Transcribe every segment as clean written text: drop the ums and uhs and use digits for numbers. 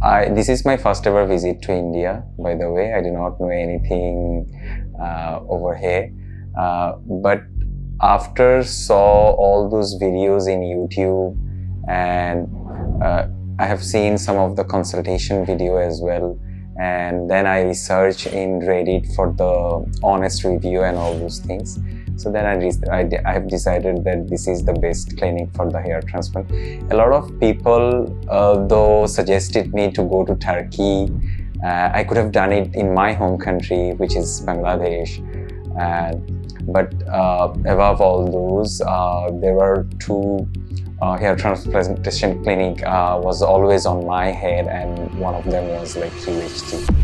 This is my first ever visit to India, by the way. I do not know anything over here. But after saw all those videos in YouTube, and I have seen some of the consultation video as well, and then I research in Reddit for the honest review and all those things. So then I have decided that this is the best clinic for the hair transplant. A lot of people though suggested me to go to Turkey. I could have done it in my home country, which is Bangladesh. But above all those, there were two hair transplantation clinic was always on my head, and one of them was like QHT.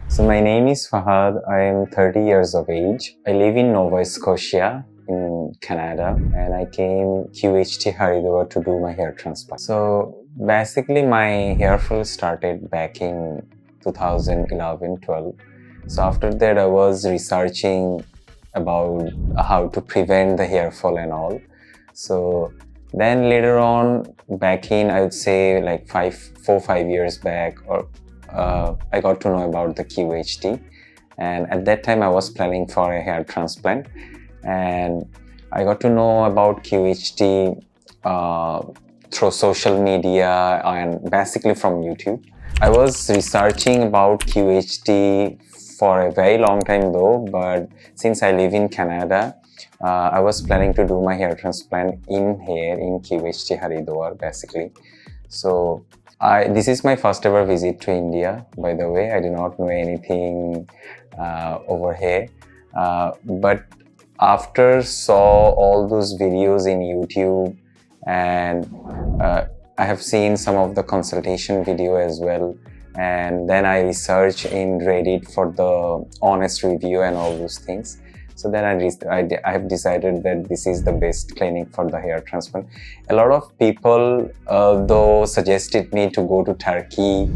So my name is Fahad. I am 30 years of age. I live in Nova Scotia in Canada, and I came QHT Haridwar to do my hair transplant. So basically my hair fall started back in 2011-12. So after that I was researching about how to prevent the hair fall and all. So then later on, back in, I would say like 4-5 years back, or I got to know about the QHT, and at that time I was planning for a hair transplant, and I got to know about QHT through social media and basically from YouTube. I was researching about QHT for a very long time though, but since I live in Canada, I was planning to do my hair transplant in here in QHT Haridwar basically. So this is my first ever visit to India, by the way. I do not know anything over here. But after saw all those videos in YouTube, and I have seen some of the consultation video as well, and then I research in Reddit for the honest review and all those things. So then I have decided that this is the best clinic for the hair transplant. A lot of people though suggested me to go to Turkey.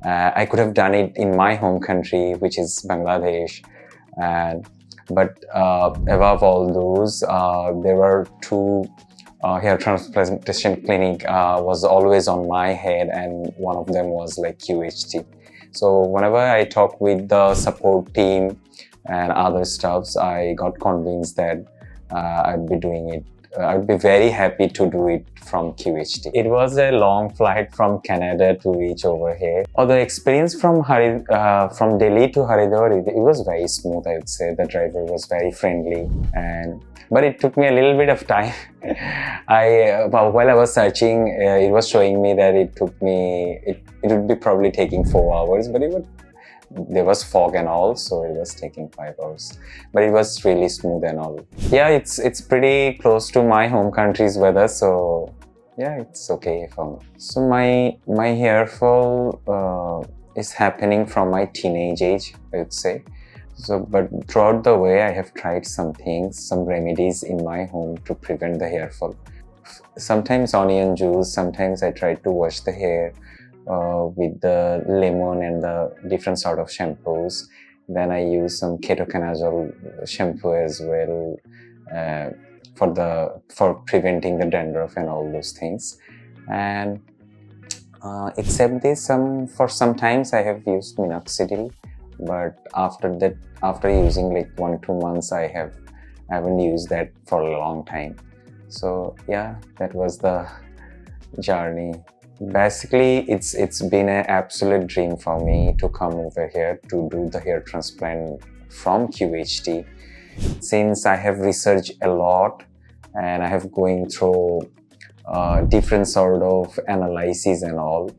I could have done it in my home country, which is Bangladesh. But above all those, there were two hair transplantation clinic was always on my head, and one of them was like QHT. So whenever I talk with the support team and other stuffs, I got convinced that I'd be doing it. I'd be very happy to do it from QHT. It was a long flight from Canada to reach over here. Although experience from Delhi to Haridwar, it was very smooth, I would say. The driver was very friendly, but it took me a little bit of time. While I was searching, it was showing me that it would be probably taking 4 hours, but there was fog and all, so it was taking 5 hours. But it was really smooth and all. Yeah, it's pretty close to my home country's weather, so yeah, it's okay for me. So my hair fall is happening from my teenage age, I would say. So, but throughout the way, I have tried some things, some remedies in my home to prevent the hair fall. Sometimes onion juice, sometimes I try to wash the hair with the lemon and the different sort of shampoos. Then I use some ketoconazole shampoo as well for preventing the dandruff and all those things. And except this, sometimes I have used minoxidil, but after using like 1-2 months, I haven't used that for a long time. So yeah, that was the journey. Basically, it's been an absolute dream for me to come over here to do the hair transplant from QHT. Since I have researched a lot and I have going through different sort of analyses and all,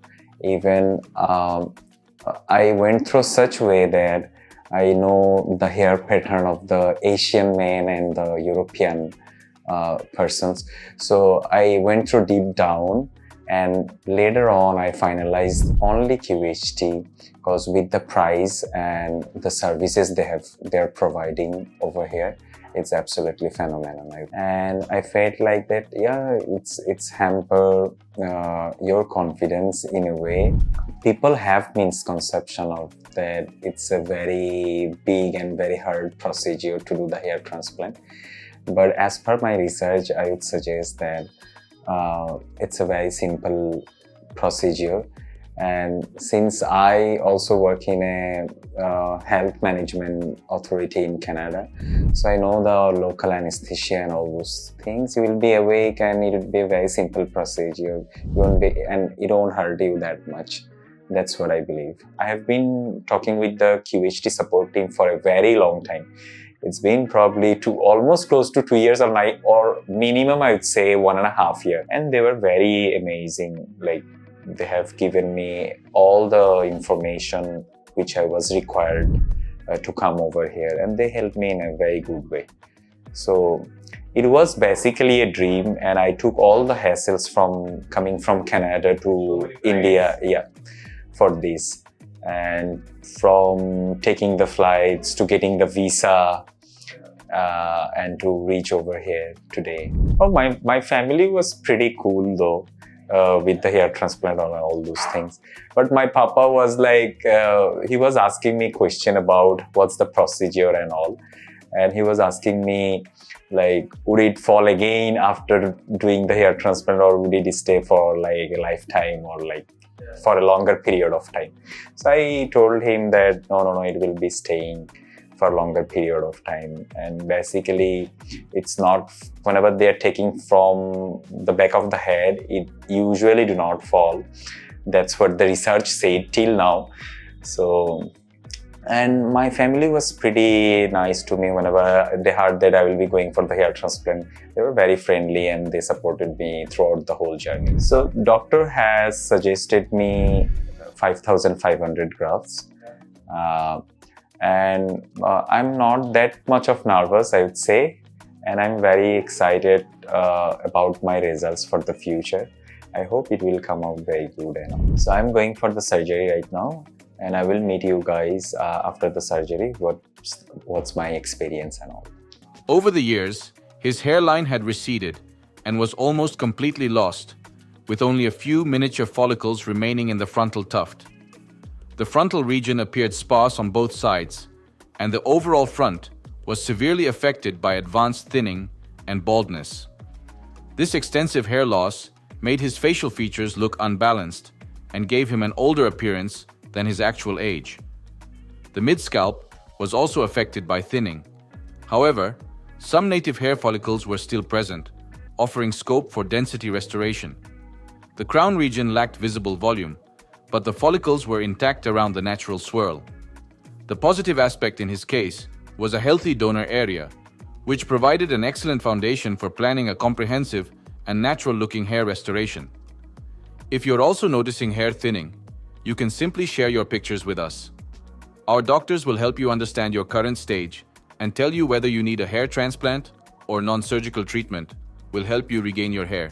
even I went through such way that I know the hair pattern of the Asian men and the European persons. So I went through deep down, and later on I finalized only QHT, because with the price and the services they're providing over here, it's absolutely phenomenal. And I felt like that, yeah, it's hamper your confidence in a way. People have misconception of that it's a very big and very hard procedure to do the hair transplant. But as per my research, I would suggest that it's a very simple procedure. And since I also work in a health management authority in Canada, so I know the local anesthesia and all those things. You will be awake and it will be a very simple procedure. And it won't hurt you that much. That's what I believe. I have been talking with the QHT support team for a very long time. It's been probably almost close to 2 years or minimum I would say 1.5 years. And they were very amazing. Like, they have given me all the information which I was required to come over here, and they helped me in a very good way. So it was basically a dream, and I took all the hassles from coming from Canada to India, for this, and from taking the flights to getting the visa and to reach over here today. Oh, my family was pretty cool though. With the hair transplant and all those things. But my papa was like, he was asking me question about what's the procedure and all. And he was asking me like, would it fall again after doing the hair transplant, or would it stay for like a lifetime or like for a longer period of time? So I told him that no, it will be staying for a longer period of time. And basically it's not, whenever they are taking from the back of the head, it usually do not fall. That's what the research said till now. So, and my family was pretty nice to me whenever they heard that I will be going for the hair transplant. They were very friendly and they supported me throughout the whole journey. So doctor has suggested me 5,500 grafts. And I'm not that much of nervous, I would say, and I'm very excited about my results for the future. I hope it will come out very good and all. So I'm going for the surgery right now, and I will meet you guys after the surgery, what's my experience and all. Over the years, his hairline had receded and was almost completely lost, with only a few miniature follicles remaining in the frontal tuft. The frontal region appeared sparse on both sides, and the overall front was severely affected by advanced thinning and baldness. This extensive hair loss made his facial features look unbalanced and gave him an older appearance than his actual age. The mid-scalp was also affected by thinning. However, some native hair follicles were still present, offering scope for density restoration. The crown region lacked visible volume, but the follicles were intact around the natural swirl. The positive aspect in his case was a healthy donor area, which provided an excellent foundation for planning a comprehensive and natural-looking hair restoration. If you're also noticing hair thinning, you can simply share your pictures with us. Our doctors will help you understand your current stage and tell you whether you need a hair transplant or non-surgical treatment will help you regain your hair.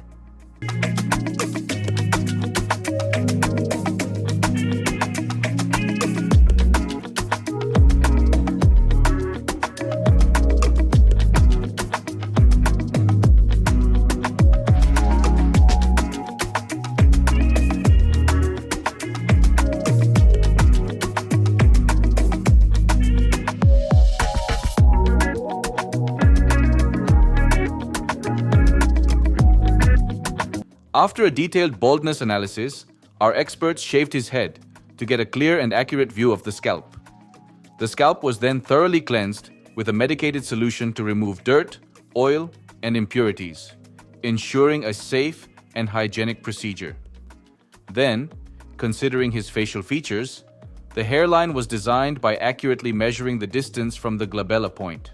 After a detailed baldness analysis, our experts shaved his head to get a clear and accurate view of the scalp. The scalp was then thoroughly cleansed with a medicated solution to remove dirt, oil, and impurities, ensuring a safe and hygienic procedure. Then, considering his facial features, the hairline was designed by accurately measuring the distance from the glabella point.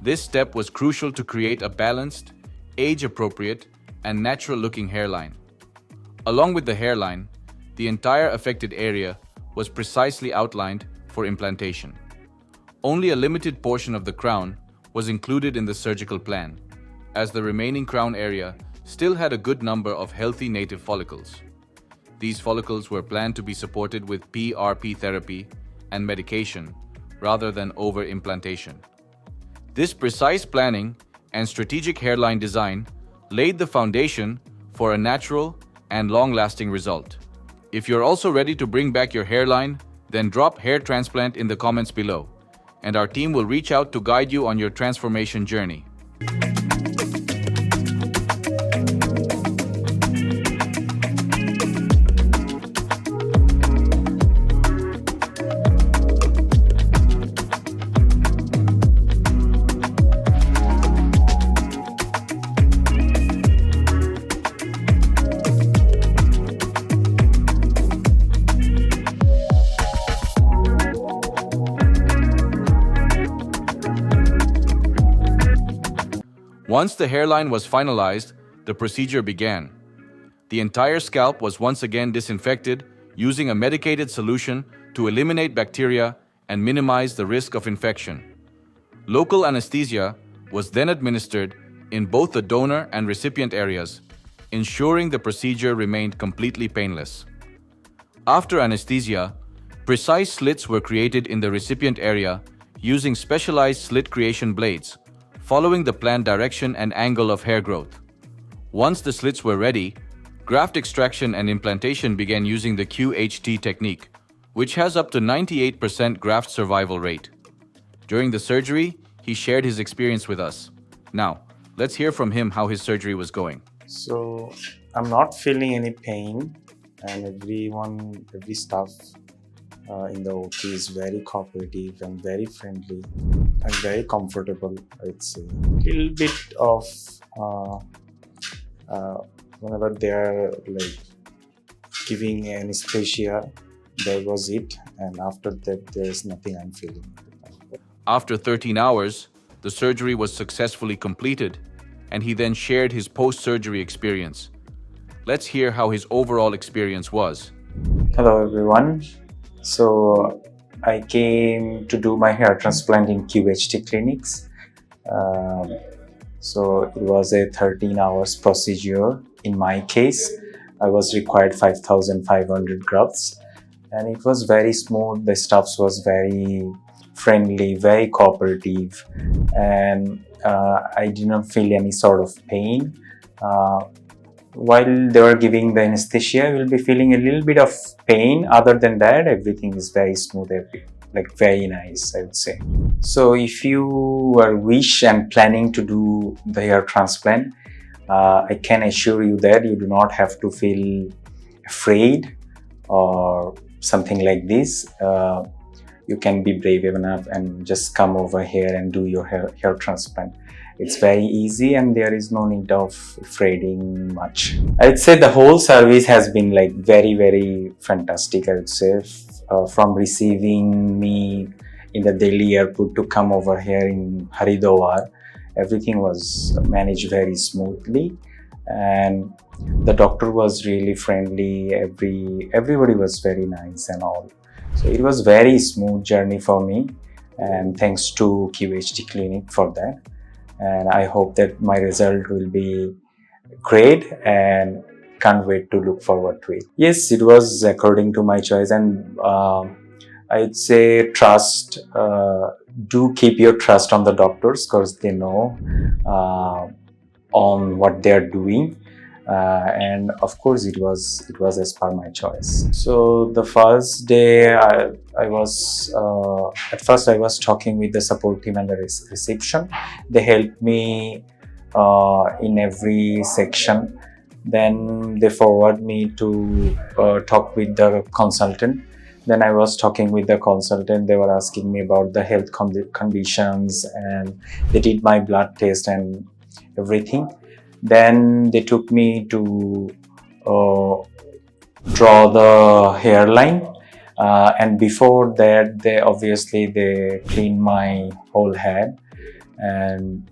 This step was crucial to create a balanced, age-appropriate, and natural-looking hairline. Along with the hairline, the entire affected area was precisely outlined for implantation. Only a limited portion of the crown was included in the surgical plan, as the remaining crown area still had a good number of healthy native follicles. These follicles were planned to be supported with PRP therapy and medication rather than over-implantation. This precise planning and strategic hairline design laid the foundation for a natural and long-lasting result. If you're also ready to bring back your hairline, then drop hair transplant in the comments below, and our team will reach out to guide you on your transformation journey. Once the hairline was finalized, the procedure began. The entire scalp was once again disinfected using a medicated solution to eliminate bacteria and minimize the risk of infection. Local anesthesia was then administered in both the donor and recipient areas, ensuring the procedure remained completely painless. After anesthesia, precise slits were created in the recipient area using specialized slit creation blades, following the planned direction and angle of hair growth. Once the slits were ready, graft extraction and implantation began using the QHT technique, which has up to 98% graft survival rate. During the surgery, he shared his experience with us. Now, let's hear from him how his surgery was going. So I'm not feeling any pain, and every staff in the OT is very cooperative and very friendly and very comfortable, I'd say. Little bit of whenever they are like giving anesthesia, that was it, and after that there is nothing I'm feeling. After 13 hours, the surgery was successfully completed, and he then shared his post-surgery experience. Let's hear how his overall experience was. Hello everyone. So I came to do my hair transplant in QHT clinics. So it was a 13 hours procedure. In my case, I was required 5,500 grafts, and it was very smooth. The staff was very friendly, very cooperative, and I did not feel any sort of pain. While they were giving the anesthesia, I will be feeling a little bit of pain. Other than that, everything is very smooth, like very nice, I would say. So if you are wish and planning to do the hair transplant, I can assure you that you do not have to feel afraid or something like this. You can be brave enough and just come over here and do your hair transplant. It's very easy and there is no need of afraiding much. I'd say the whole service has been like very fantastic, I would say. From receiving me in the Delhi airport to come over here in Haridwar, everything was managed very smoothly, and the doctor was really friendly. Everybody was very nice and all. So it was very smooth journey for me, and thanks to QHT Clinic for that. And I hope that my result will be great, and can't wait to look forward to it. Yes, it was according to my choice, and I'd say trust. Do keep your trust on the doctors because they know on what they're doing. And of course it was as per my choice. So the first day I was at first I was talking with the support team and the reception. They helped me in every section. Then they forward me to talk with the consultant. Then I was talking with the consultant. They were asking me about the health conditions, and they did my blood test and everything. Then they took me to draw the hairline, and before that they cleaned my whole head, and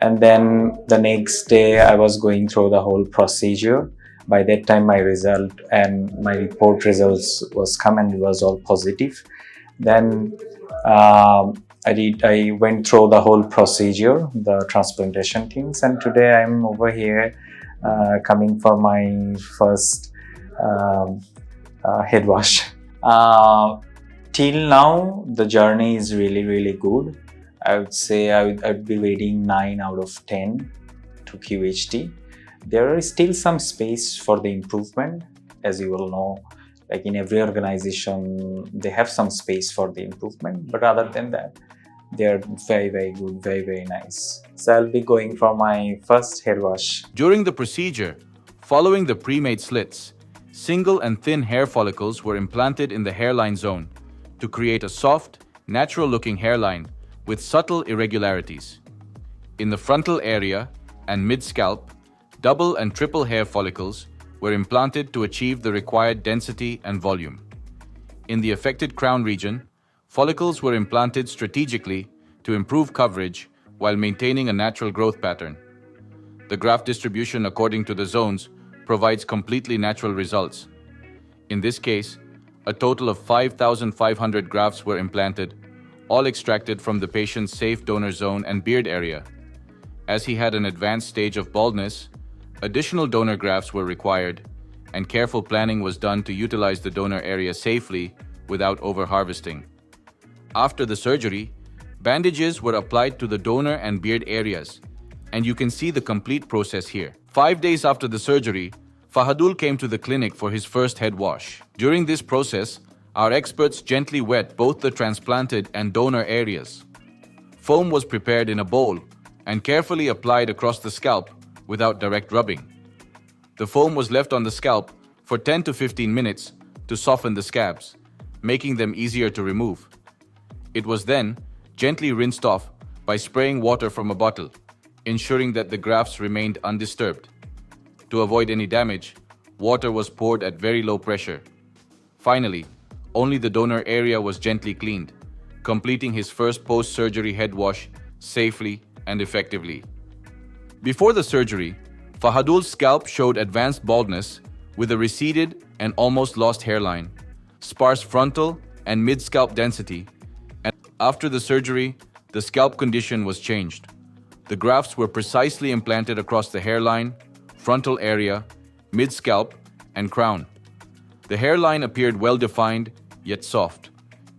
then the next day I was going through the whole procedure. By that time my result and my report results was come, and it was all positive. Then I went through the whole procedure, the transplantation things, and today I'm over here coming for my first head wash. Till now, the journey is really good. I would say I'd be rating 9 out of 10 to QHT. There is still some space for the improvement, as you will know. Like in every organization, they have some space for the improvement, but other than that, they're very good, very nice. So I'll be going for my first hair wash. During the procedure, following the pre-made slits, single and thin hair follicles were implanted in the hairline zone to create a soft, natural-looking hairline with subtle irregularities. In the frontal area and mid-scalp, double and triple hair follicles were implanted to achieve the required density and volume. In the affected crown region, follicles were implanted strategically to improve coverage while maintaining a natural growth pattern. The graft distribution according to the zones provides completely natural results. In this case, a total of 5,500 grafts were implanted, all extracted from the patient's safe donor zone and beard area. As he had an advanced stage of baldness, additional donor grafts were required, and careful planning was done to utilize the donor area safely without over-harvesting. After the surgery, bandages were applied to the donor and beard areas, and you can see the complete process here. 5 days after the surgery, Fahadul came to the clinic for his first head wash. During this process, our experts gently wet both the transplanted and donor areas. Foam was prepared in a bowl and carefully applied across the scalp without direct rubbing. The foam was left on the scalp for 10 to 15 minutes to soften the scabs, making them easier to remove. It was then gently rinsed off by spraying water from a bottle, ensuring that the grafts remained undisturbed. To avoid any damage, water was poured at very low pressure. Finally, only the donor area was gently cleaned, completing his first post-surgery head wash safely and effectively. Before the surgery, Fahadul's scalp showed advanced baldness with a receded and almost lost hairline, sparse frontal and mid-scalp density, and after the surgery, the scalp condition was changed. The grafts were precisely implanted across the hairline, frontal area, mid-scalp, and crown. The hairline appeared well-defined, yet soft.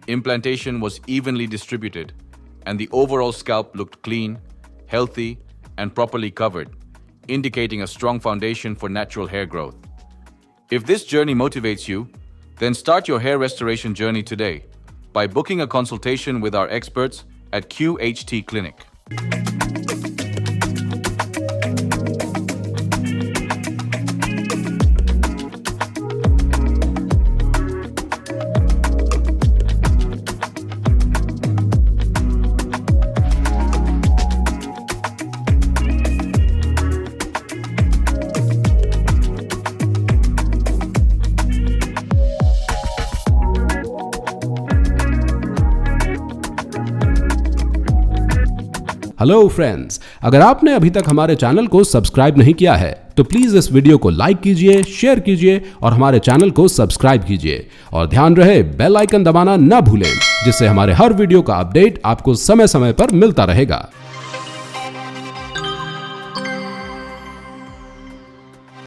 Implantation was evenly distributed, and the overall scalp looked clean, healthy, and properly covered, indicating a strong foundation for natural hair growth. If this journey motivates you, then start your hair restoration journey today by booking a consultation with our experts at QHT Clinic. Hello friends, अगर आपने अभी तक हमारे channel को subscribe नहीं किया है तो प्लीज इस वीडियो को लाइक कीजिए, शेयर कीजिए और हमारे चैनल को सब्सक्राइब कीजिए। और ध्यान रहे बेल आइकन दबाना ना भूलें, जिससे हमारे हर वीडियो का अपडेट आपको समय समय पर मिलता रहेगा।